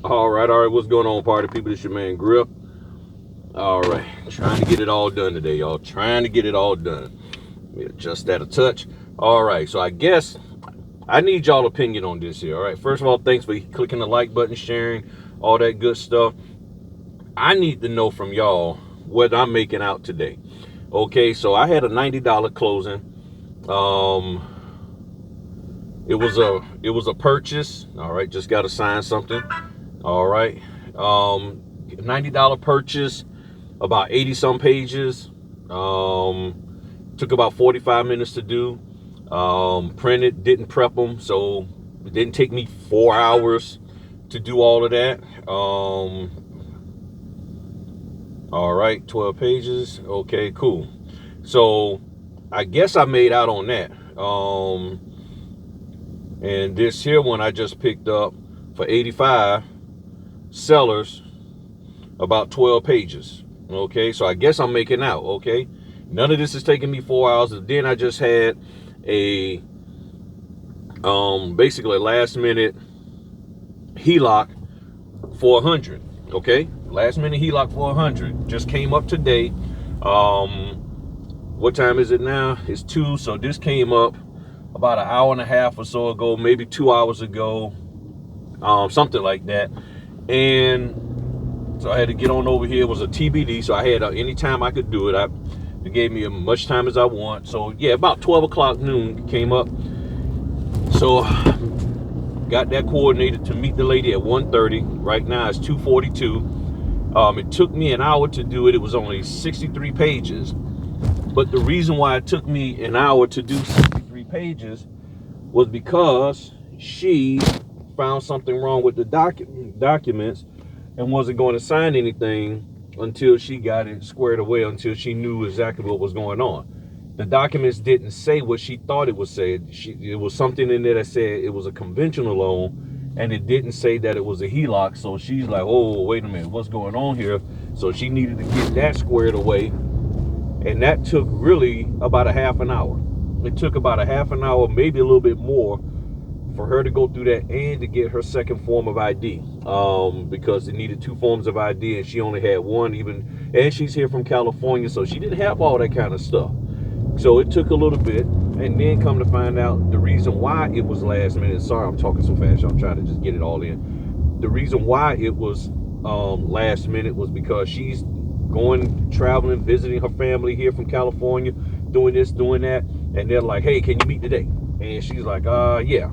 All right. What's going on, party people? This your man Griff. All right, trying to get it all done today, y'all. Trying to get it all done. Let me adjust that a touch. All right, so I guess I need y'all opinion on this here. All right, first of all, thanks for clicking the like button, sharing, all that good stuff. I need to know from y'all what I'm making out today. Okay, so I had a $90 closing. Um, it was a purchase. All right, just got to sign something. All right, $90 purchase, about 80 some pages. Took about 45 minutes to do. Printed, didn't prep them, so it didn't take me 4 hours to do all of that. All right, 12 pages. Okay, cool. So I guess I made out on that. And this here one I just picked up for 85 sellers, about 12 pages. Okay, so I guess I'm making out. Okay, none of this is taking me 4 hours. And then I just had a basically a last minute HELOC for 100. Okay, last minute HELOC for 100 just came up today. What time is it now? It's 2. So this came up about an hour and a half or so ago, maybe 2 hours ago, something like that. And so I had to get on over here. It was a TBD, so I had any time I could do it. They gave me as much time as I want. So yeah, about 12 o'clock noon came up. So got that coordinated to meet the lady at 1:30. Right now it's 2:42. It took me an hour to do it. It was only 63 pages. But the reason why it took me an hour to do 63 pages was because she found something wrong with the documents and wasn't going to sign anything until she got it squared away, until she knew exactly what was going on. The documents didn't say what she thought it would say. It was something in there that said it was a conventional loan, and it didn't say that it was a HELOC. So she's like, oh, wait a minute, what's going on here? So she needed to get that squared away, and that took really about a half an hour. It took about a half an hour, maybe a little bit more, for her to go through that and to get her second form of ID, because it needed 2 forms of ID and she only had one, and she's here from California, so she didn't have all that kind of stuff. So it took a little bit, and then come to find out the reason why it was last minute. Sorry, I'm talking so fast. I'm trying to just get it all in. The reason why it was last minute was because she's going traveling, visiting her family here from California, doing this, doing that, and they're like, hey, can you meet today? And she's like, yeah.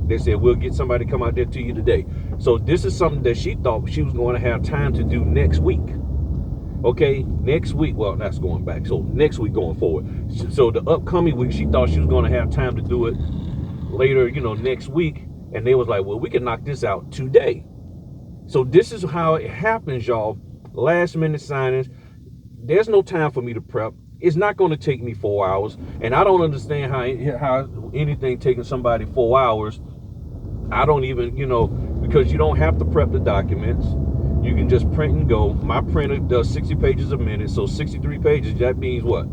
They said, we'll get somebody to come out there to you today. So this is something that she thought she was going to have time to do next week. Okay, next week. Well, that's going back. So next week going forward. So the upcoming week, she thought she was going to have time to do it later, next week. And they was like, well, we can knock this out today. So this is how it happens, y'all. Last minute signings. There's no time for me to prep. It's not going to take me 4 hours. And I don't understand how anything taking somebody 4 hours. I don't even, because you don't have to prep the documents. You can just print and go. My printer does 60 pages a minute. So 63 pages, that means what?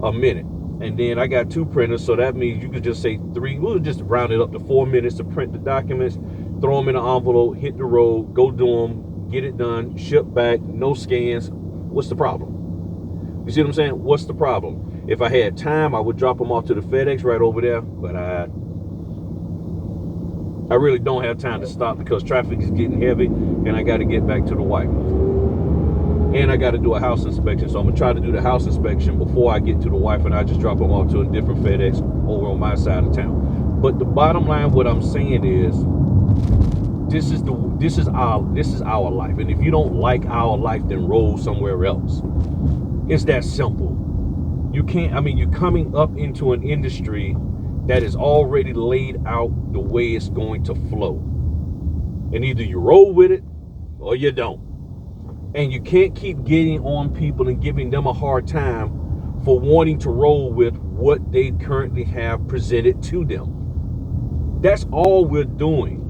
A minute. And then I got 2 printers. So that means you could just say 3. We'll just round it up to 4 minutes to print the documents, throw them in an envelope, hit the road, go do them, get it done, ship back, no scans. What's the problem? You see what I'm saying? What's the problem? If I had time, I would drop them off to the FedEx right over there. But I really don't have time to stop because traffic is getting heavy and I got to get back to the wife. And I got to do a house inspection. So I'm going to try to do the house inspection before I get to the wife, and I just drop them off to a different FedEx over on my side of town. But the bottom line, what I'm saying is, this is our life. And if you don't like our life, then roll somewhere else. It's that simple. You're coming up into an industry that is already laid out the way it's going to flow. And either you roll with it or you don't. And you can't keep getting on people and giving them a hard time for wanting to roll with what they currently have presented to them. That's all we're doing.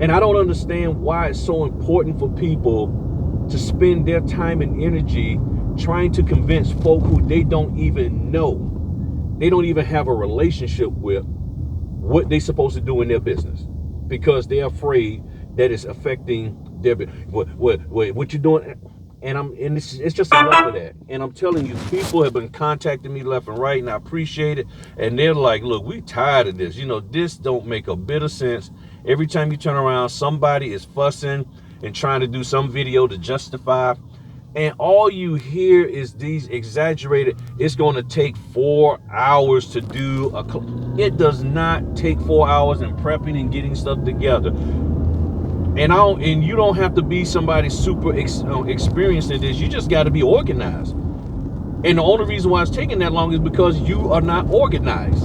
And I don't understand why it's so important for people to spend their time and energy trying to convince folk who they don't even know, they don't even have a relationship with, what they're supposed to do in their business, because they're afraid that is affecting their what you're doing. And it's just enough of that. And I'm telling you, people have been contacting me left and right, and I appreciate it. And they're like, look, we tired of this. This don't make a bit of sense. Every time you turn around, somebody is fussing and trying to do some video to justify. And all you hear is these exaggerated, it's going to take 4 hours to do it does not take 4 hours in prepping and getting stuff together. And you don't have to be somebody super experienced in this. You just got to be organized. And the only reason why it's taking that long is because you are not organized.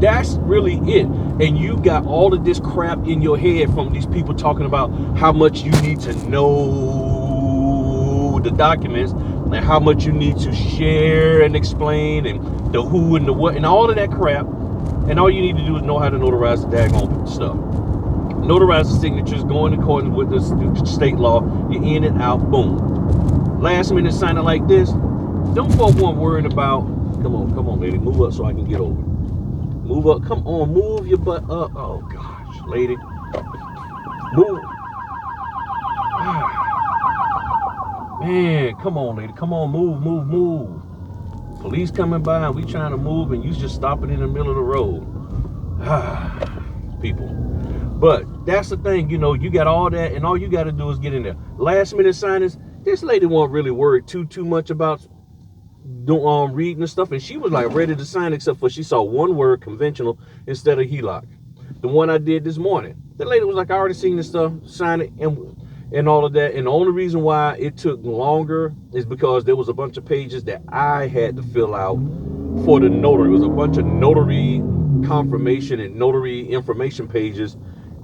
That's really it. And you got all of this crap in your head from these people talking about how much you need to know the documents and how much you need to share and explain and the who and the what and all of that crap. And all you need to do is know how to notarize the daggone stuff. Notarize the signatures, go in accordance with the state law. You're in and out, boom. Last minute signing like this, don't folk want worrying about, come on, lady, move up so I can get over. Move up, come on, move your butt up. Oh gosh, lady, move. Man, come on, lady, come on, move. Police coming by and we trying to move and you just stopping in the middle of the road. People. But that's the thing, you got all that, and all you got to do is get in there. Last minute signings, this lady wasn't really worried too much about reading the stuff, and she was like ready to sign, except for she saw one word, conventional, instead of HELOC. The one I did this morning, the lady was like, I already seen this stuff, sign it, and all of that. And the only reason why it took longer is because there was a bunch of pages that I had to fill out for the notary. It was a bunch of notary confirmation and notary information pages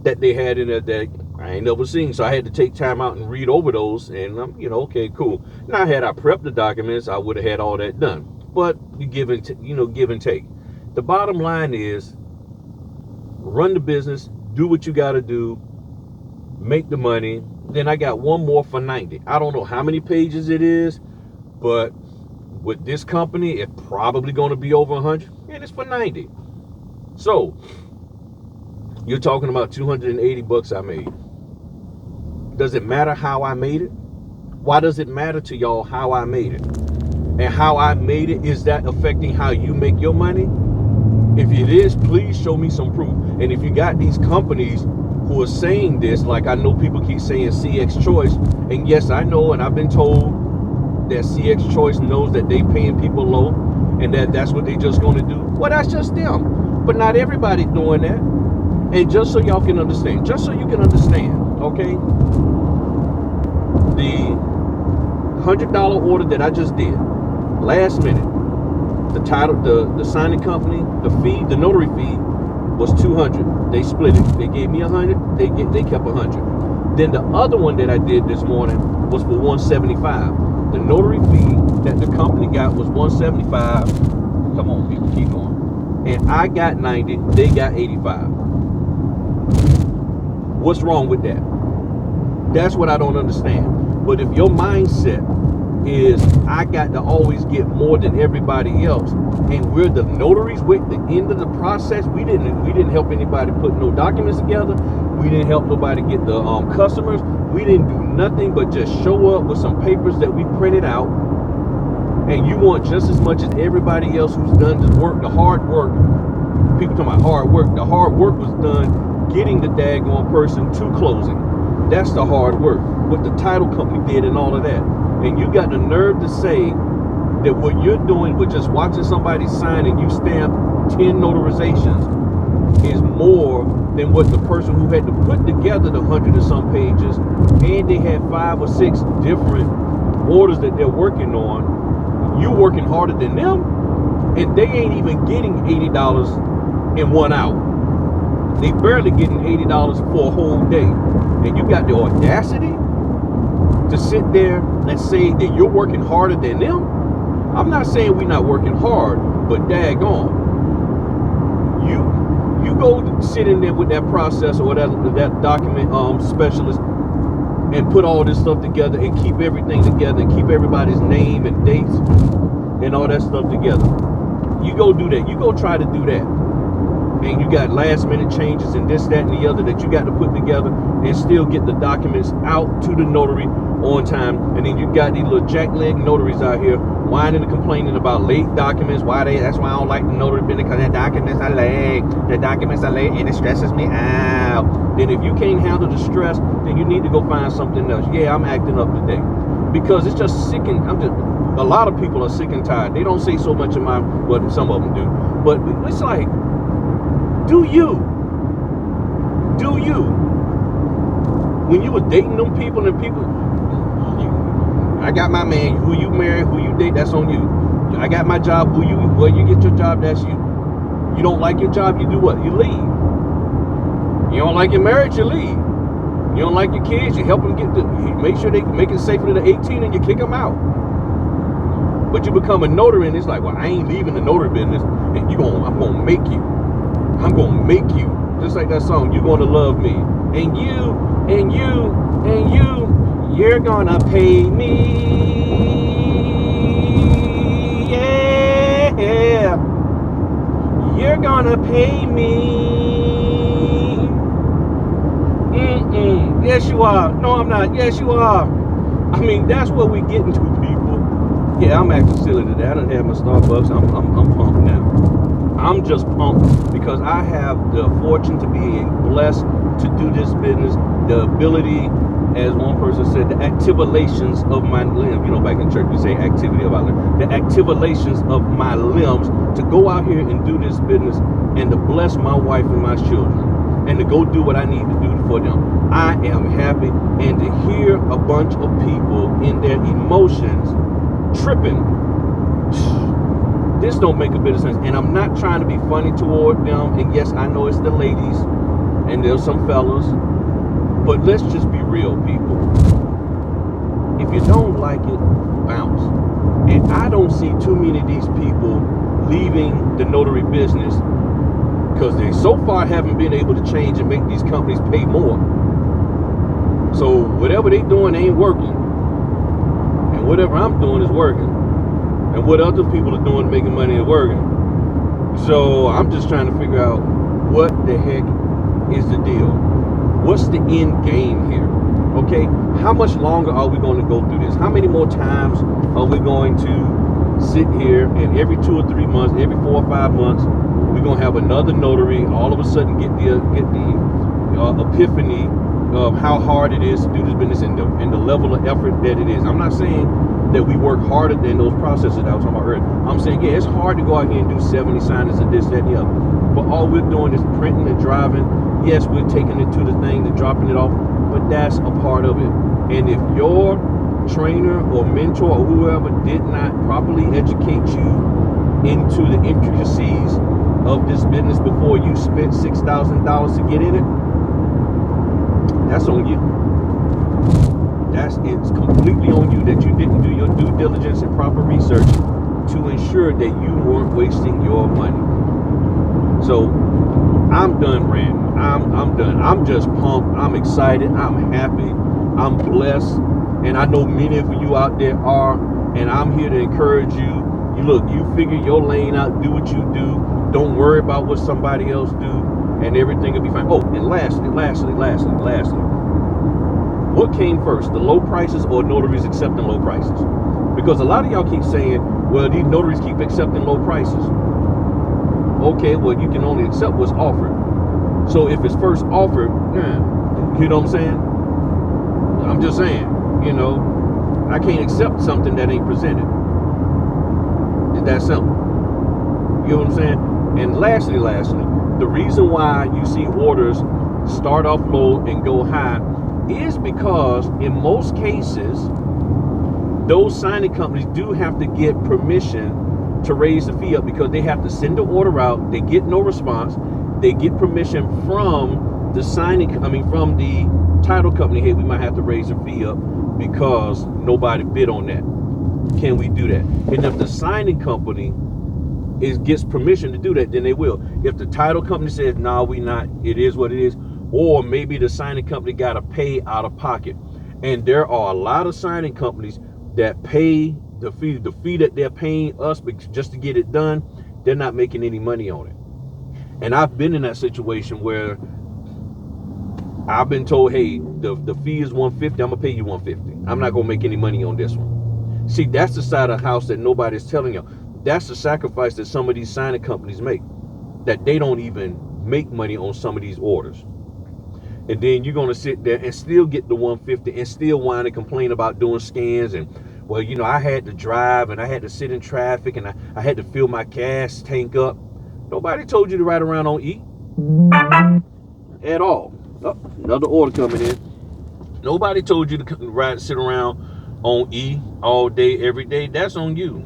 that they had in there that I ain't never seen. So I had to take time out and read over those, and okay, cool. Now, had I prepped the documents, I would have had all that done. But you give and take. The bottom line is run the business, do what you got to do, make the money. Then I got one more for 90. I don't know how many pages it is, but with this company, it's probably going to be over 100, and it's for 90. So you're talking about $280 I made. Does it matter how I made it? Why does it matter to y'all how I made it? And how I made it, is that affecting how you make your money? If it is, please show me some proof. And if you got these companies who are saying this, like I know people keep saying CX Choice, and yes, I know, and I've been told that CX Choice knows that they paying people low and that's what they just going to do. Well, that's just them. But not everybody doing that. And just so y'all can understand, okay, the $100 order that I just did last minute, the title, the signing company, the fee, the notary fee was $200. They split it. They gave me $100. They kept $100. Then the other one that I did this morning was for $175. The notary fee that the company got was $175. Come on, people, keep going. And I got 90. They got 85. What's wrong with that? That's what I don't understand. But if your mindset is I got to always get more than everybody else, and we're the notaries with the end of the process, we didn't help anybody put no documents together. We didn't help nobody get the customers. We didn't do nothing but just show up with some papers that we printed out. And you want just as much as everybody else who's done the work, the hard work. People talking about hard work. The hard work was done getting the daggone person to closing. That's the hard work. What the title company did and all of that. And you got the nerve to say that what you're doing with just watching somebody sign and you stamp 10 notarizations is more than what the person who had to put together the 100 and some pages, and they had 5 or 6 different orders that they're working on. You working harder than them, and they ain't even getting $80 in 1 hour. They barely getting $80 for a whole day. And you got the audacity to sit there and say that you're working harder than them? I'm not saying we're not working hard, but daggone. You go sit in there with that processor or that document specialist and put all this stuff together and keep everything together and keep everybody's name and dates and all that stuff together. You go do that. You go try to do that. and you got last minute changes and this, that, and the other that you got to put together and still get the documents out to the notary on time. And then you got these little jackleg notaries out here whining and complaining about late documents. That's why I don't like the notary business, because the documents are late. The documents are late and it stresses me out. Then if you can't handle the stress, then you need to go find something else. Yeah, I'm acting up today. Because it's just sick and a lot of people are sick and tired. They don't say so much in what some of them do. But it's like, do you? When you were dating them people and I got my man, who you marry, who you date, that's on you. I got my job, where you get your job, that's you. You don't like your job, you do what? You leave. You don't like your marriage, you leave. You don't like your kids, you help them you make sure they make it safer to the 18 and you kick them out. But you become a notary and it's like, well, I ain't leaving the notary business, and I'm gonna make you. I'm gonna make you. Just like that song, you're gonna love me. And you're gonna pay me. Yeah. You're gonna pay me. Yes, you are. No, I'm not. Yes, you are. I mean, that's what we get into, people. Yeah, I'm acting silly today. I done had my Starbucks. I'm pumped now. I'm just pumped because I have the fortune to be blessed to do this business. The ability, as one person said, the activations of my limbs. You know, back in church we say activity of our limbs. The activations of my limbs to go out here and do this business and to bless my wife and my children and to go do what I need to do for them. I am happy, and to hear a bunch of people in their emotions tripping, this don't make a bit of sense. And I'm not trying to be funny toward them, and yes, I know it's the ladies and there's some fellas, but let's just be real, people. If you don't like it, bounce. And I don't see too many of these people leaving the notary business because they so far haven't been able to change and make these companies pay more. So whatever they doing ain't working, and whatever I'm doing is working, and what other people are doing making money is working. So I'm just trying to figure out what the heck is the deal. What's the end game here? Okay, how much longer are we going to go through this? How many more times are we going to sit here and every 2 or 3 months, every 4 or 5 months, we're going to have another notary all of a sudden get the epiphany of how hard it is to do this business and the level of effort that it is. I'm not saying that we work harder than those processes that I was talking about earlier. I'm saying, yeah, it's hard to go out here and do 70 signings and this, that, and the other. But all we're doing is printing and driving. Yes, we're taking it to the thing and dropping it off, but that's a part of it. And if your trainer or mentor or whoever did not properly educate you into the intricacies of this business before you spent $6,000 to get in it, that's on you. It's completely on you that you didn't do your due diligence and proper research to ensure that you weren't wasting your money. So I'm done ranting. I'm done. I'm just pumped. I'm excited. I'm happy. I'm blessed. And I know many of you out there are. And I'm here to encourage you. You figure your lane out. Do what you do. Don't worry about what somebody else do. And everything will be fine. Oh, and lastly. What came first, the low prices or notaries accepting low prices? Because a lot of y'all keep saying, well, these notaries keep accepting low prices. Okay, well, you can only accept what's offered. So if it's first offered, you know what I'm saying? I'm just saying, I can't accept something that ain't presented. It's that simple. You know what I'm saying? And lastly, the reason why you see orders start off low and go high is because in most cases, those signing companies do have to get permission to raise the fee up because they have to send the order out. They get no response. They get permission from the from the title company. Hey, we might have to raise the fee up because nobody bid on that. Can we do that? And if the signing company gets permission to do that, then they will. If the title company says, no, we not, it is what it is, or maybe the signing company got to pay out of pocket. And there are a lot of signing companies that pay the fee that they're paying us just to get it done. They're not making any money on it. And I've been in that situation where I've been told, hey, the fee is $150, I'm gonna pay you $150. I'm not gonna make any money on this one. See, that's the side of the house that nobody's telling you. That's the sacrifice that some of these signing companies make, that they don't even make money on some of these orders. And then you're gonna sit there and still get the $150 and still whine and complain about doing scans and, well, you know, I had to drive and I had to sit in traffic and I had to fill my gas tank up. Nobody told you to ride around on E at all. Oh, another order coming in. Nobody told you to sit around on E all day, every day. That's on you.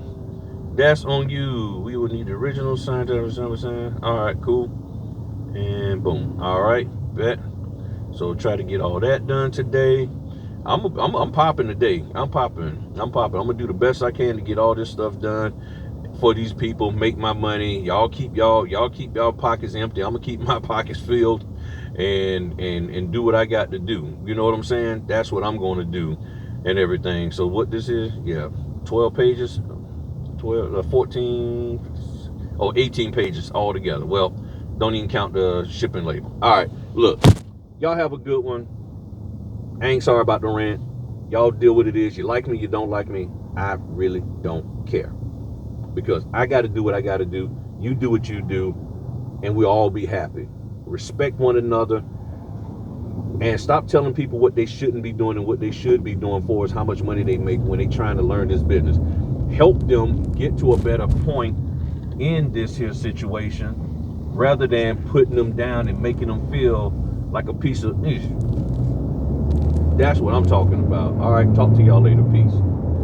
That's on you. We would need the original sign. All right, cool. And boom. All right, bet. So try to get all that done today. I'm popping today. I'm popping. I'm gonna do the best I can to get all this stuff done for these people. Make my money. Y'all keep y'all pockets empty. I'm gonna keep my pockets filled. And do what I got to do. You know what I'm saying? That's what I'm going to do and everything. So what this is, yeah, 12 pages, 14, 18 pages all together. Well, don't even count the shipping label. All right, look, y'all have a good one. I ain't sorry about the rant. Y'all deal with it is. You like me, you don't like me. I really don't care, because I got to do what I got to do. You do what you do, and we'll all be happy. Respect one another, and stop telling people what they shouldn't be doing and what they should be doing for us, how much money they make when they're trying to learn this business. Help them get to a better point in this here situation, rather than putting them down and making them feel like a piece of ish. That's what I'm talking about. All right, talk to y'all later. Peace.